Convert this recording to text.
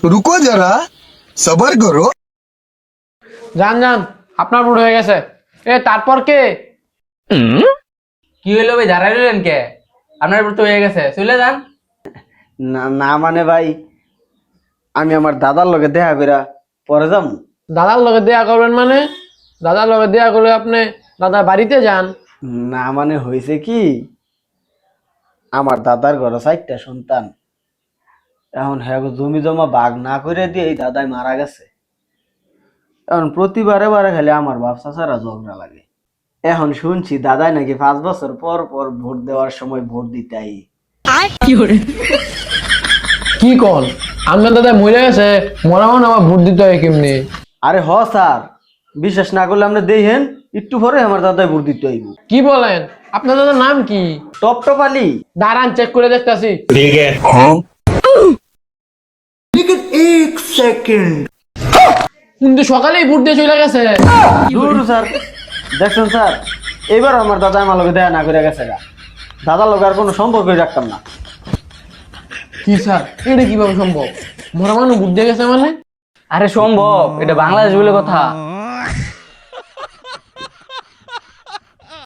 रुको जरा सबर करो। যান যান, আপনার ভোট হয়ে গেছে। তারপর কে? কি হইলো ভাই, দাঁড়াই রইলেন কে? আপনার ভোট তো হয়ে গেছে, চলে যান। না না মানে ভাই, আমি আমার দাদার লগে দেখা কইরা পরে যাম। দাদার লগে দেয়া করবেন মানে? দাদার লগে দেয়া করলে আপনি দাদা বাড়িতে যান। না মানে হয়েছে কি, আমার দাদার ঘরে 4টা সন্তান। এখন হ্যাঁ জমি জমা ভাগ না করে দিয়ে এই দাদাই মারা গেছে। এখন প্রতিবারে বারে খালি আমার বাপ চাচারা ঝগড়া লাগে। এখন শুনছি দাদাই নাকি 5 বছর পর পর ভোট দেওয়ার সময় ভোট দিতে আই। কি কন? আপনার দাদা মরে গেছে, মরা মানে আবার ভোট দিতে হয় কেমনি? আরে হ স্যার, বিশ্বাস না করলে আপনি দেখেন, একটু পরে আমার দাদাই ভোট দিতে আইব। কি বলেন? আপনার দাদার নাম কি? টপ আলী। দাঁড়ান, চেক করে দেখতাছি। কিন্তু সকালেই ভোট দিয়ে চলে গেছে। দূর স্যার, দেখছেন স্যার, এবার আমার দাদা আমার লগে দেখা না করে গেছে গা। দাদার লগে আর কোনো সম্পর্কই রাখতাম না। কি স্যার, এটা কিভাবে সম্ভব? মরা মানুষ ভোট দিয়ে গেছে মানে? আরে সম্ভব, এটা বাংলাদেশ বলে কথা।